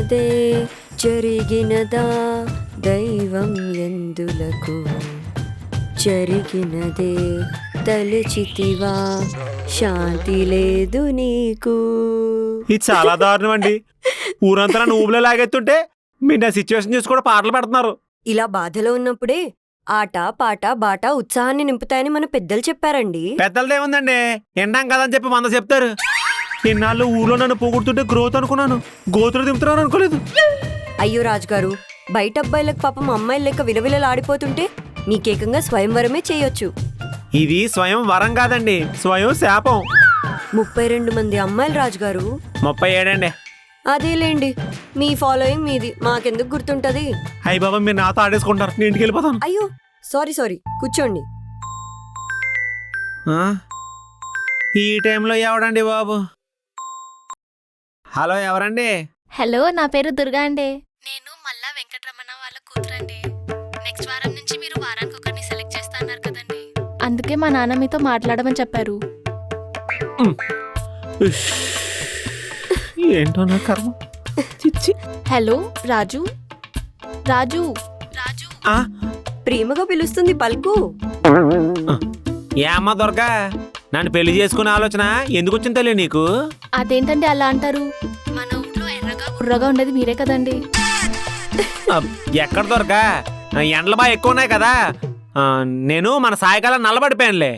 జరిగినదే జరిగినదా దైవం ఎందులకు జరిగినదే తలచితివా శాంతి లేదు నీకు. ఇది చాలా దారుణం అండి. ఊరంతా నువ్వులో లాగెత్తుంటే మీరు నా సిచ్యువేషన్ చూసి కూడా పాటలు పెడుతున్నారు. ఇలా బాధలో ఉన్నప్పుడే ఆట పాట బాట ఉత్సాహాన్ని నింపుతాయని మన పెద్దలు చెప్పారండి. పెద్దలదేముందండి, ఎండాం కదని చెప్పి 100 చెప్తారు. ఇన్నాళ్ళు ఊళ్ళో నన్ను పోగొడుతుంటే గ్రోత్ అనుకున్నాను, గోతులు దింపుతున్నాను అనుకోలేదు. అయ్యో రాజుగారు, బయట అబ్బాయిలకు పాపం అమ్మాయిల లెక్క విలవిలలాడిపోతుంటే మీకేకంగా స్వయంవరమే చేయొచ్చు. ఇది స్వయం వరం కాదండి, స్వయం శాపం. 32 మంది అమ్మాయిలు రాజుగారు. 37 అండి. అదేలేండి, మీ ఫాలోయింగ్ మీది, మాకెందుకు గుర్తుంటది. అయ్యి బాబా, మీరు నాతో ఆడేసుకుంటారు, నేను ఇంటికి వెళ్ళిపోతాను. అయ్యో సారీ కూర్చోండి. ఈ టైంలో ఎవడండి బాబు? హలో, ఎవరండి? హలో, నా పేరు దుర్గా అండి. నేను మల్లా వెంకటరమణ వాళ్ళ కూతురండి. నెక్స్ట్ వారం నుంచి మీరు వారానికి ఒకరిని సెలెక్ట్ చేస్తా అన్నారు కదండి, అందుకే మా నాన్న మీతో మాట్లాడమని చెప్పారు. ఏంటో నా కర్మ. హలో రాజు. రాజు రాజు ప్రేమగా పిలుస్తుంది పలుకు. ఏ అమ్మ దొరక, నన్ను పెళ్లి చేసుకునే ఆలోచన ఎందుకు వచ్చింది తల్లి నీకు? అదేంటండి అలా అంటారు? మన ఊర్లో ఎర్రగా బుర్రగా ఉండేది మీరే కదండి. ఎక్కడ దొరక, ఎండలు బాగా ఎక్కువ ఉన్నాయి కదా, నేను మన సాయంకాలం నల్లబడిపోయానులే.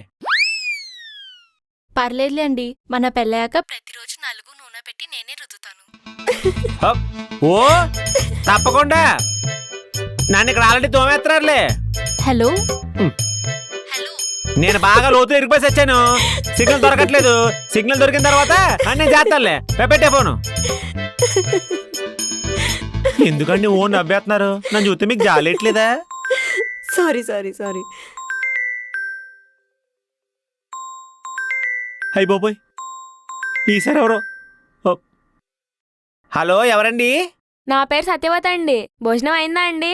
పర్లేదులే అండి, మన పెళ్ళాక ప్రతిరోజు నలుగు నూనె పెట్టి నేనే రుద్దుతాను. ఓ తప్పకుండా, నన్ను ఇక్కడ ఆల్రెడీ తోమేస్తున్నారులే. హలో హలో, నేను బాగా లోతు ఇరిగిపోయి వచ్చాను, సిగ్నల్ దొరకట్లేదు. సిగ్నల్ దొరికిన తర్వాత నేను చేస్తానులే. పెట్టే ఫోను. ఎందుకండి ఓ నవ్వేస్తున్నారు? నన్ను చూస్తే మీకు జాలేట్లేదా? సారీ అయ్యి బాబోయ్, ఈసారి ఎవరో. హలో, ఎవరండి? నా పేరు సత్యవత అండి. భోజనం అయిందా అండి?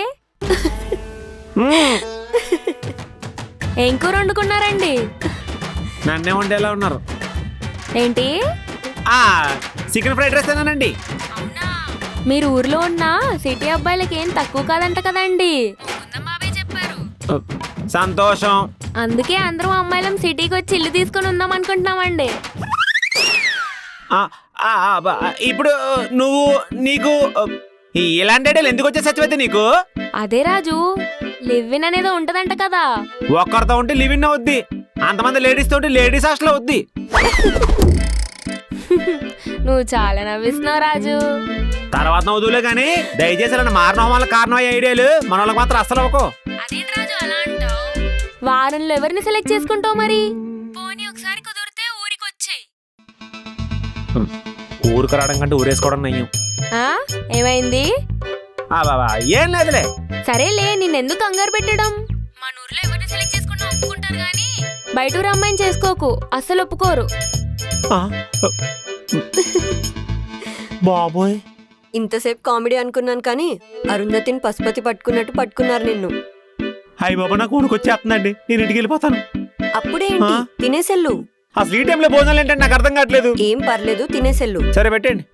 ఏం కూర వండుకున్నారండి? నన్నే వండేలా ఉన్నారు. ఏంటి? చికెన్ ఫ్రైడ్ రైస్ అన్నానండి. మీరు ఊర్లో ఉన్న సిటీ అబ్బాయిలకి ఏం తక్కువ కాదంట కదండి. సంతోషం. అందుకే అందరం అమ్మాయిలం సిటీకి వచ్చి ఇల్లు తీసుకొని ఉందాం అనుకుంటున్నామండి. ఇప్పుడు నీకు ఇలాంటి ఐడియాలు ఎందుకు వచ్చే సత్యవతి నీకు? అదే రాజు, లివ్-ఇన్ అనేది ఉంటదంట కదా. ఒక్కరితో ఉంటే లివ్-ఇన్ అవుద్ది, అంతమంది లేడీస్ తోటి లేడీస్ హాస్టల్ అవుద్ది. నువ్వు చాలా నవ్విస్తున్నావు రాజు. తర్వాత నవ్వుదులే గానీ, దయచేసి నన్ను మారడం వల్ల కారణం అయ్యే ఐడియాలు మన వాళ్ళకి మాత్రం అస్సలు అవ్వకు. వారంలో ఎవరిని సెలెక్ట్ చేసుకుంటావు మరి? పోనీ ఒకసారి కుదిరితే ఊరికి వచ్చేయ్. ఊరికి రావడం కంటే ఊరేసుకోవడం నయ్యం. ఏమైంది? ఏం లేదులే. సరేలే, నిన్నెందుకు కంగారు పెట్టడం? మన ఊర్లో ఎవరిని సెలెక్ట్ చేసుకున్నా ఒప్పుకుంటారు గానీ బయట ఊరు అమ్మాయిని చేసుకోకు, అస్సలు ఒప్పుకోరు. బాబోయ్, ఇంతసేపు కామెడీ అనుకున్నాను కానీ అరుంధతిని పశుపతి పట్టుకున్నట్టు పట్టుకున్నారు నిన్ను. అయ్యి బాబా, నాకు ఊరికొచ్చేస్తుందండి, నేను ఇంటికి వెళ్ళిపోతాను. అప్పుడేంటి, తినేసెల్లు. అసలు ఈ టైంలో భోజనాలు ఏంటంటే నాకు అర్థం కావట్లేదు. ఏం పర్లేదు, తినేసెల్లు. సరే పెట్టండి.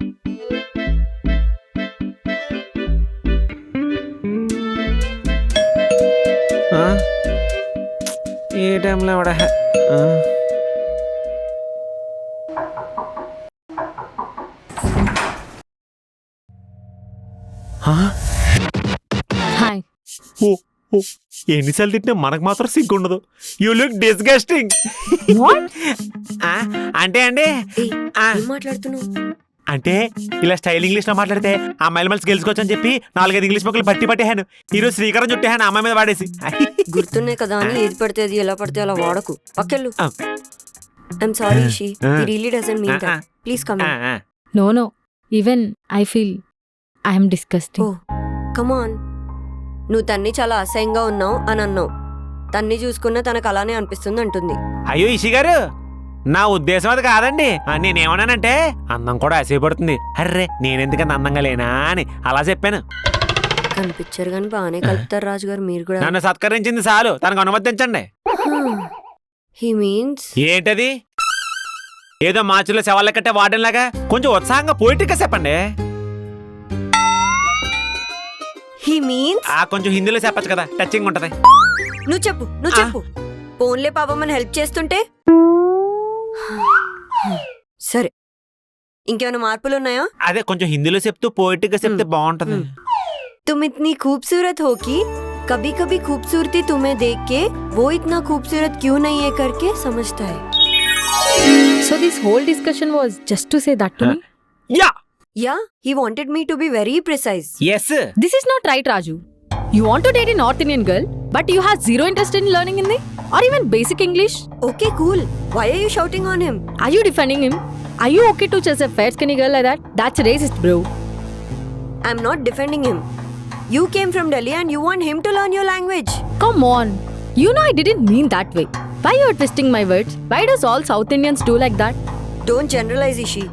ఏ టైంలో ఎవడ? హాయ్. ఎన్నిసార్లు తింటే మనకు మాత్రం సిగ్గు ఉండదు. You look disgusting. అంటే అండి, మాట్లాడుతున్నావు అంటే ఇలా స్టైల్ ఇంగ్లీష్ లో మాట్లాడితే అమ్మాయిల మళ్ళీ గెలుచుకోవచ్చు అని చెప్పి 4-5 ఇంగ్లీష్ మొక్కలు పట్టేహాను. ఈరోజు శ్రీకారం చుట్టేహాను అమ్మాయి మీద వాడేసి. గుర్తున్నాయి కదా అని ఏది పడితే అది ఎలా పడితే అలా వాడకు. పక్కెళ్ళు. I'm sorry Ishi, he really doesn't mean that. Please come in. No. Even I feel I am disgusting. Oh, come on. నువ్వు తన్ని చాలా అసహ్యంగా ఉన్నావు అని అన్నావు. తన్ని చూసుకున్నా తనకు అలానే అనిపిస్తుంది అంటుంది. అయ్యో ఇషి గారు, నా ఉద్దేశం అది కాదండి. నేనేమన్నానంటే అందం కూడా అసహ్యపడుతుంది. అర్రే, నేనెందుకంత అందంగా లేనా అని అలా చెప్పాను. కనిపించారు కానీ బాగానే కలుపుతారు రాజుగారు మీరు కూడా. నన్ను సత్కరించింది చాలు, తనకు అనుమతించండి. He means ఏంటది? ఏదో మార్చిలో శవాళ్ళ కట్టే వాడేలాగా కొంచెం ఉత్సాహంగా పోయిటిగా చెప్పండి. హీ మీన్స్ కొంచెం హిందీలో చెప్పచ్చు కదా, టచింగ్ ఉంటది. నువ్వు చెప్పు. ఫోన్లే పాపం అని హెల్ప్ చేస్తుంటే. సరే, ఇంకేమైనా మార్పులు ఉన్నాయా? అదే కొంచెం హిందీలో చెప్తూ పోయిటిక్ గా చెప్తే బాగుంటది. तुम इतनी खूबसूरत हो कि कभी कभी खूबसूरती तुम्हें देख के वो इतना खूबसूरत क्यों नहीं है करके समझता है. So this whole discussion was just to say that to me? Yeah. Yeah, he wanted me to be very precise. Yes. This is not right, Raju. You want to date a North Indian girl, but you have zero interest in learning Hindi or even basic English? Okay, cool. Why are you shouting on him? Are you defending him? Are you okay to chase a fair skinny girl like that? That's racist, bro. I'm not defending him. You came from Delhi and you want him to learn your language. Come on. You know I didn't mean that way. Why you are twisting my words? Why does all South Indians do like that? Don't generalize, Ishi.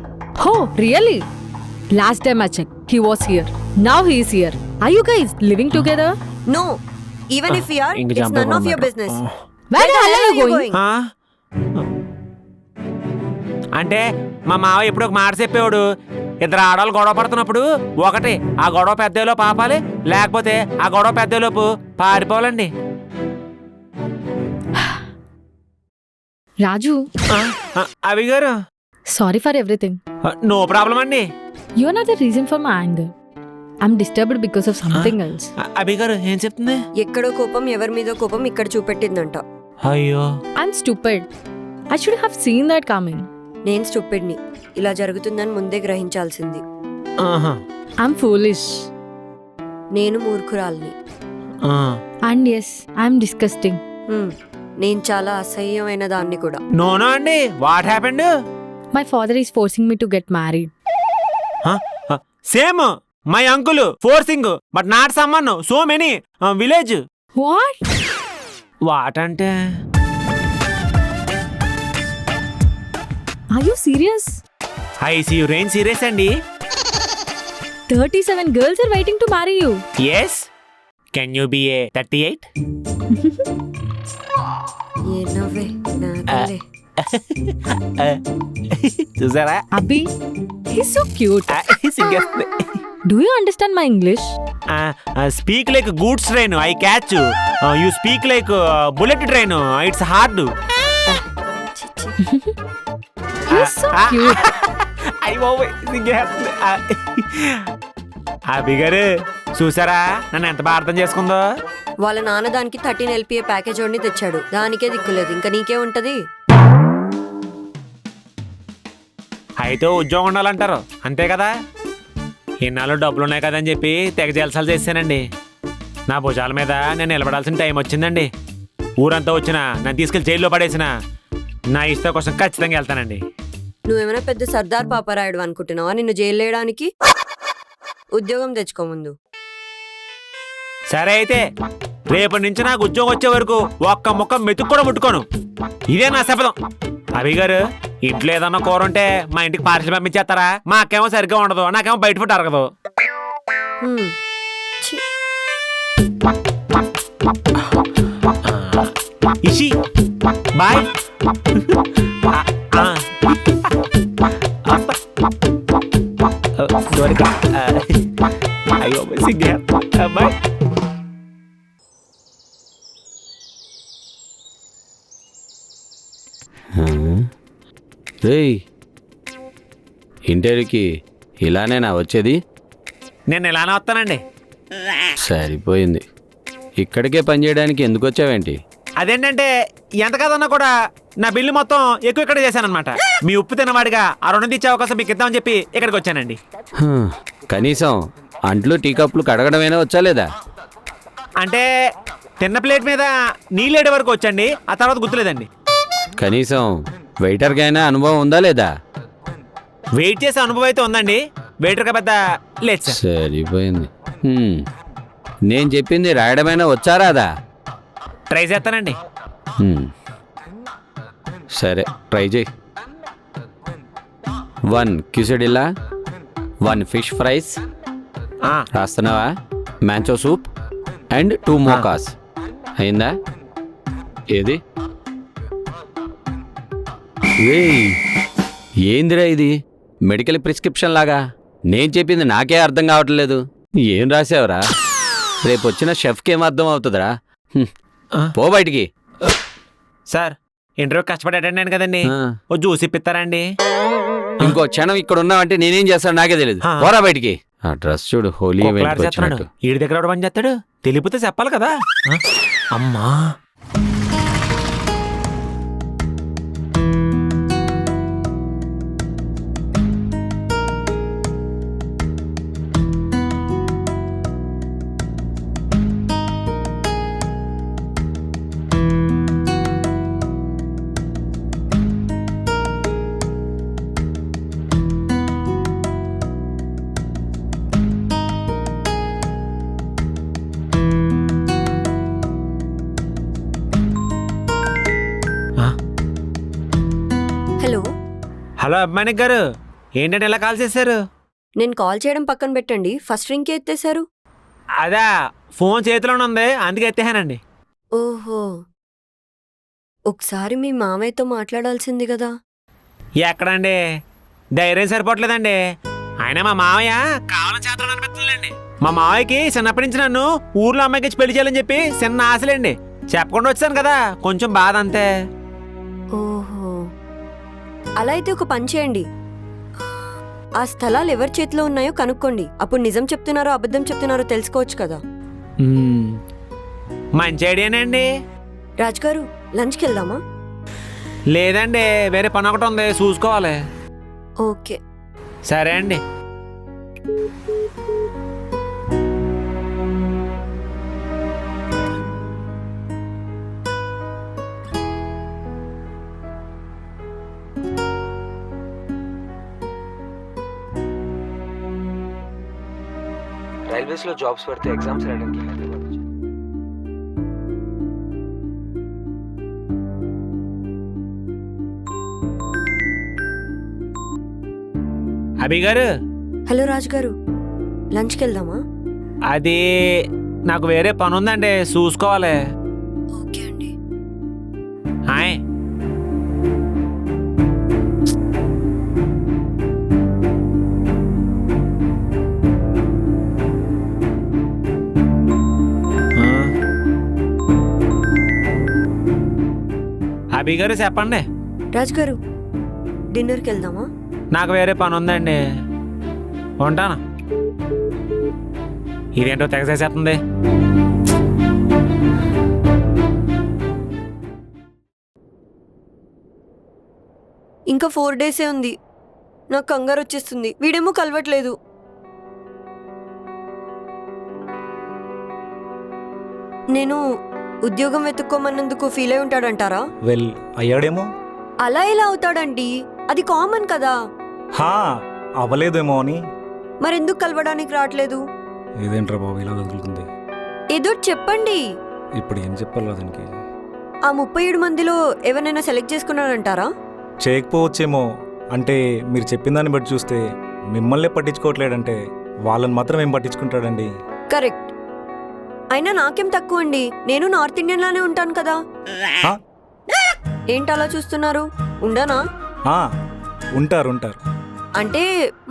Oh, really? Last time I checked, he was here. Now he is here. Are you guys living together? No. Even if we are, it's none of your business. Where the hell are you going? అంటే మా మావ ఎప్పుడు ఒక మాట చెప్పేవాడు, ఇద్దరు ఆడవాళ్ళు గొడవ పడుతున్నప్పుడు ఒకటి ఆ గొడవ పెద్దలో పాపాలి, లేకపోతే ఆ గొడవ పెద్దలోపు పారిపోవాలండి. Raju, అవి గారు sorry for everything. No problem అండి. You are not the reason for my anger. I'm disturbed because of something else. అవి గారు ఏం చెప్తుంది? ఎక్కడో కోపం ఎవరి మీదో కోపం ఇక్కడ చూపెట్టిందంట. అయ్యో, I'm stupid. I should have seen that coming. నేను స్టూపిడ్ని. ఇలా జరుగుతుందని ముందే గ్రహించాల్సింది. I'm foolish. నేను మూర్ఖురాల్ని. And yes, I'm disgusting. నేను చాలా అసహ్యమైన దాన్ని కూడా. నో అండి, what happened? My father is forcing me to get married. Same my uncle forcing but not summon so many village. What? What అంటే? Are you serious? I see you range serious అండి. 37 girls are waiting to marry you. Yes, can you be a 38? ఏ నవ్వే నాకలే. చూసారా? Abhi, he's so cute. సిగ్గేస్తుంది. Do you understand my English? Speak like goods train, I catch. You speak like bullet train, it's hard. He's so cute. అభి గారు చూసారా నన్ను ఎంత బాగా అర్థం చేసుకుందో? వాళ్ళ నాన్న దానికి 13 LPA ప్యాకేజ్ వాడిని తెచ్చాడు. దానికే దిక్కులేదు, ఇంకా నీకే ఉంటది. అయితే ఉద్యోగం ఉండాలంటారు అంతే కదా. ఇన్నాళ్ళు డబ్బులు ఉన్నాయి కదని చెప్పి తెగ జలసాలు చేశానండి. నా భుజాల మీద నేను నిలబడాల్సిన టైం వచ్చిందండి. ఊరంతా వచ్చినా నన్ను తీసుకెళ్లి జైల్లో పడేసిన నా ఇష్టం కోసం ఖచ్చితంగా వెళ్తానండి. నువ్వేమైనా పెద్ద సర్దార్ పాపరాయుడు అనుకుంటున్నావా నిన్ను జైలు వేయడానికి? ఉద్యోగం తెచ్చుకో ముందు. సరే అయితే రేపటి నుంచి నాకు ఉద్యోగం వచ్చే వరకు ఒక్క ముక్క మెతుకు కూడా ముట్టుకోను. ఇదే నా శపథం. అభి గారు ఇంట్లో ఏదన్నా కూర ఉంటే మా ఇంటికి పార్సల్ పంపించేస్తారా? మాకేమో సరిగ్గా ఉండదు, నాకేమో బయట ఫుడ్ అరగదు. ఛీ. ఇషి బాయ్. అయ్యో సిగ్గే బాయ్. రేయ్, ఇంటర్వ్యూకి ఇలానేనా వచ్చేది? నేను ఇలానే వస్తానండి. సరిపోయింది. ఇక్కడికే పని చేయడానికి ఎందుకు వచ్చావేంటి? అదేంటంటే ఎంత కదన్నా కూడా నా బిల్లు మొత్తం ఎక్కువ ఇక్కడ చేశానమాట. మీ ఉప్పు తిన్నవాడిగా ఆ రుణం తీర్చే అవకాశం మీకు ఇద్దామని చెప్పి ఇక్కడికి వచ్చానండి. కనీసం అంట్లు టీ కప్పులు కడగడమైనా వచ్చా లేదా? అంటే తిన్న ప్లేట్ మీద నీళ్ళేడే వరకు వచ్చండి, ఆ తర్వాత గుర్తులేదండి. కనీసం వెయిటర్కైనా అనుభవం ఉందా లేదా? వెయిట్ చేసే అనుభవం అయితే ఉందండి, వెయిటర్గా పెద్ద లేదు సార్. సరిపోయింది. నేను చెప్పింది రాయడమైనా వచ్చారాదా? ట్రై చేస్తానండి. సరే ట్రై చేయి. 1 క్యూసెడిల్లా, 1 ఫిష్ ఫ్రైస్ రాస్తున్నావా? మ్యాంచో సూప్ అండ్ 2 మోకాస్ అయిందా? ఏది? ఏందిరా ఇది? మెడికల్ ప్రిస్క్రిప్షన్ లాగా నేను చెప్పింది నాకే అర్థం కావట్లేదు. ఏం రాసావురా? రేపు వచ్చిన షెఫ్కి ఏం అర్థం అవుతుందిరా ఆ? పో బయటికి. సార్ ఇంటర్వ్యూ కష్టపడి అటెండ్ అయ్యాను కదండి, ఆ. ఓ జ్యూస్ ఇప్పిస్తారండి? ఇంకో క్షణం ఇక్కడ ఉన్నావంటే నేనేం చేస్తాను నాకే తెలియదు. ఆ. పోరా బయటికి. ఆ డ్రెస్ చూడు, హోలీ కుక్కలాట ఈవెంట్కి చేస్తున్నాడు. వచ్చినట్టు. ఈడి దగ్గర ఎవడు పని చేస్తాడు? తెలియపోతే చెప్పాలి కదా. ఆ? అమ్మా హలో, హలో అభిమానిక్ గారు, ఏంటంటే ఇలా కాల్ చేశారు? నేను కాల్ చేయడం పక్కన పెట్టండి, ఫస్ట్ రింగ్కి ఎత్తేశారు. అదా ఫోన్ చేతిలోనే ఉంది, అందుకే ఎత్తేహానండి. ఓహో, ఒకసారి మీ మామయ్యతో మాట్లాడాల్సింది కదా. ఎక్కడండి, ధైర్యం సరిపోవట్లేదండి. ఆయన మా మామయ్య కావాలని చేస్తాడు అనిపిస్తుందండి. మా మామయ్యకి చిన్నప్పటి నుంచి నన్ను ఊర్లో అమ్మాయికి ఇచ్చి పెళ్లి చేయాలని చెప్పి చిన్న ఆశలేండి. చెప్పకుండా వచ్చాను కదా, కొంచెం బాధ అంతే. ఓహో, అలా అయితే ఒక పని చేయండి, ఆ స్థలాలు ఎవరి చేతిలో ఉన్నాయో కనుక్కోండి. అప్పుడు నిజం చెప్తున్నారో అబద్ధం చెప్తున్నారో తెలుసుకోవచ్చు కదా. మంచి ఐడియానండి. రాజ్గారు, లంచ్కి వెళ్దామా? లేదండి, వేరే పని ఒకటి ఉంది, చూసుకోవాలి. ఓకే. సరే అండి. రైల్వేస్లో జాబ్స్ పడితే ఎగ్జామ్స్ రాయడానికి హైదరాబాద్ వచ్చాను. అభి గారు, హలో రాజ్గారు, లంచ్కి వెళ్దామా? అది నాకు వేరే పని ఉందండి, చూసుకోవాలి. ఓకే అండి. హాయ్. అభి గారు చెప్పండి. రాజ్గారు, డిన్నర్కి వెళ్దామా? నాకు వేరే పని ఉందండి, ఉంటాను. ఇదేంటో తెగ చేసేస్తుంది. ఇంకా 4 డేసే ఉంది, నాకు కంగారు వచ్చేస్తుంది. వీడేమో కలవట్లేదు. నేను ఉద్యోగం వెతుక్కోమన్నందుకు ఫీల్ అయి ఉంటాడంటారా? వెల్ అయ్యాడేమో. అలా ఎలా అవుతాడండి, అది కామన్ కదా. హా అవ్వలేదేమో అని. మరెందుకు కలవడానికి రావట్లేదు? ఏదేంట్రా బాబు ఇలా తగులుతుంది. ఏదో చెప్పండి. ఇప్పుడు ఏం చెప్పాలి దానికి? ఆ 37 మందిలో ఎవరైనా సెలెక్ట్ చేసుకున్నారంటారా? చేయకపోవచ్చేమో. అంటే మీరు చెప్పిన దాన్ని బట్టి చూస్తే మిమ్మల్ని పట్టించుకోవట్లేడంటే వాళ్ళని మాత్రం ఏం పట్టించుకుంటాడండి. కరెక్ట్. అయినా నాకేం తక్కువ అండి, నేను నార్త్ ఇండియన్ లానే ఉంటాను కదా. హా? ఏంటలా చూస్తున్నారు? ఉండనా? ఆ, ఉంటారు ఉంటారు. అంటే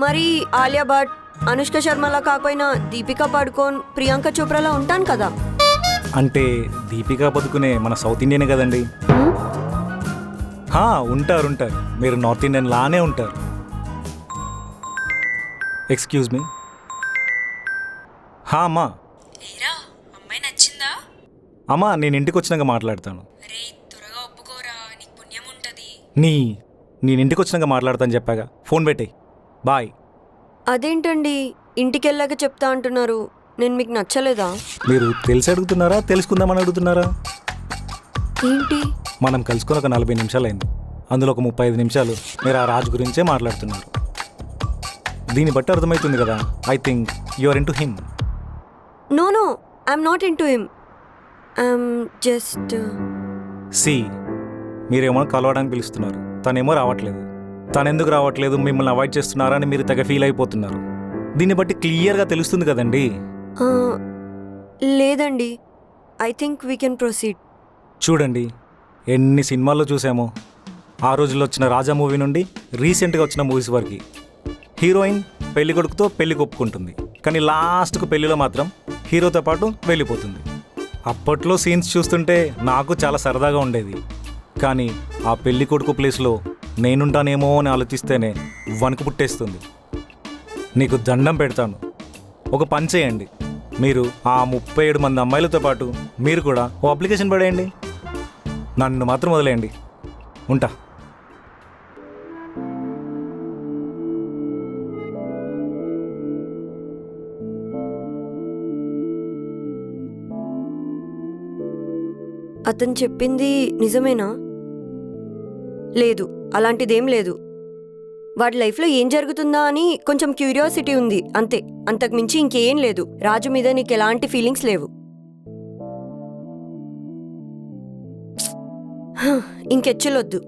మరి ఆలియా భట్, అనుష్క శర్మలా కాకపోయినా దీపికా పడుకోన్, ప్రియాంక చోప్రాలా ఉంటాను కదా. అంటే దీపికా పదుకునే మన సౌత్ ఇండియనే కదండి. హా ఉంటారు ఉంటారు, మీరు నార్త్ ఇండియన్ లానే ఉంటారు. Excuse me. హా అమ్మా. అమ్మాయి నచ్చిందా? అమ్మా నేను ఇంటికి వచ్చినాక మాట్లాడతాను. త్వరగా ఒప్పుకోరా, నీకు పుణ్యం ఉంటది. నేను ఇంటికి వచ్చినాక మాట్లాడతాను చెప్పాగా. ఫోన్ పెట్టేయ్. బాయ్. అదేంటండి ఇంటికెళ్ళాక చెప్తా అంటున్నారు, నేను మీకు నచ్చలేదా? మీరు తెలిసి అడుగుతున్నారా తెలుసుకుందామని అడుగుతున్నారా? ఏంటి? మనం కలుసుకొని ఒక 40 నిమిషాలు అయింది, అందులో ఒక 35 నిమిషాలు మీరు ఆ రాజు గురించే మాట్లాడుతున్నారు. దీన్ని బట్టి అర్థమవుతుంది కదా, I think you are into him. No no, I'm not into him. I'm just. See, మీరేమో కలవడానికి పిలుస్తున్నారు, తనేమో రావట్లేదు. తను ఎందుకు రావట్లేదు, మిమ్మల్ని అవాయిడ్ చేస్తున్నారా అని మీరు తెగ ఫీల్ అయిపోతున్నారు. దీన్ని బట్టి క్లియర్గా తెలుస్తుంది కదండి. లేదండి, I think we can proceed. చూడండి, ఎన్ని సినిమాల్లో చూసామో. ఆ రోజుల్లో వచ్చిన రాజా మూవీ నుండి రీసెంట్గా వచ్చిన మూవీస్ వరకు హీరోయిన్ పెళ్లి కొడుకుతో పెళ్లి ఒప్పుకుంటుంది, కానీ లాస్ట్కు పెళ్లిలో మాత్రం హీరోతో పాటు వెళ్ళిపోతుంది. అప్పట్లో సీన్స్ చూస్తుంటే నాకు చాలా సరదాగా ఉండేది. కానీ ఆ పెళ్లి కొడుకు ప్లేస్లో నేనుంటానేమో అని ఆలోచిస్తేనే వణుకు పుట్టేస్తుంది. నీకు దండం పెడతాను, ఒక పని చేయండి. మీరు ఆ 37 మంది అమ్మాయిలతో పాటు మీరు కూడా ఓ అప్లికేషన్ పడేయండి. నన్ను మాత్రం వదిలేయండి. ఉంటా. అతను చెప్పింది నిజమేనా? లేదు, అలాంటిదేం లేదు. వాడి లైఫ్లో ఏం జరుగుతుందా అని కొంచెం క్యూరియాసిటీ ఉంది అంతే, అంతకుమించి ఇంకేం లేదు. రాజు మీద నీకు ఎలాంటి ఫీలింగ్స్ లేవు. ఇంకెచ్చులొద్దు.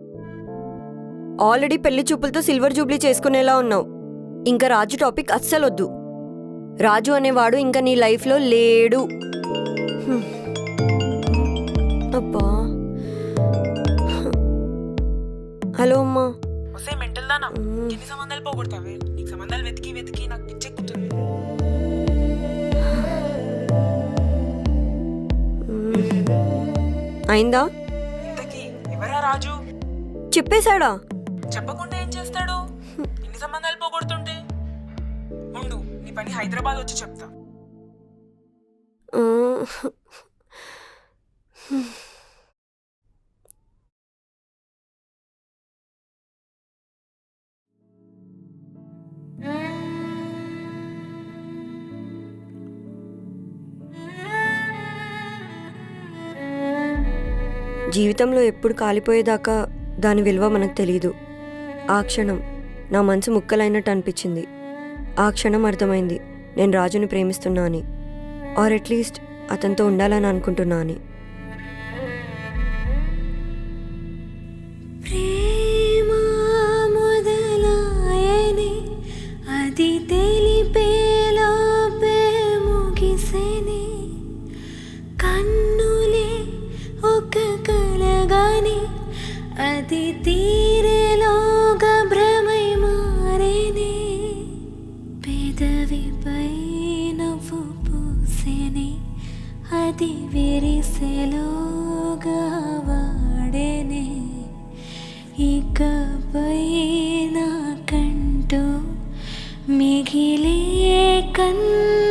ఆల్రెడీ పెళ్లి చూపులతో సిల్వర్ జూబ్లీ చేసుకునేలా ఉన్నావు. ఇంకా రాజు టాపిక్ అస్సలొద్దు. రాజు అనేవాడు ఇంకా నీ లైఫ్లో లేడు. అబ్బా. హలో అమ్మా. వస్తే మెంటల్ దానా, ఎన్ని సంబంధాలు పోగొడతావే? నీకు సంబంధాలు వెతికి వెతికి నాకు పిచ్చెక్కుతుంది. అయిందా? ఇంతకీ ఎవరా రాజు? చెప్పేశాడా? చెప్పకుండా ఏం చేస్తాడు? ఎన్ని సంబంధాలు పోగొడుతుంటే? ఉండు, నీ పని హైదరాబాద్ వచ్చి చెప్తా. జీవితంలో ఎప్పుడు కాలిపోయేదాకా దాని విలువ మనకు తెలీదు. ఆ క్షణం నా మనసు ముక్కలైనట్టు అనిపించింది. ఆ క్షణం అర్థమైంది నేను రాజుని ప్రేమిస్తున్నా అని, ఆర్ అట్లీస్ట్ అతనితో ఉండాలని అనుకుంటున్నా అని. అది తెలిపేలోపే ముగిసేని కన్నులే ఒక కలగాని అది తీరేలోగా భ్రమై మారేనే పెదవిపై నవ్వు పూసేనే అది విరిసేలోగా వాడేనే ఇకపై నాకంటూ మిగిలే కన్ను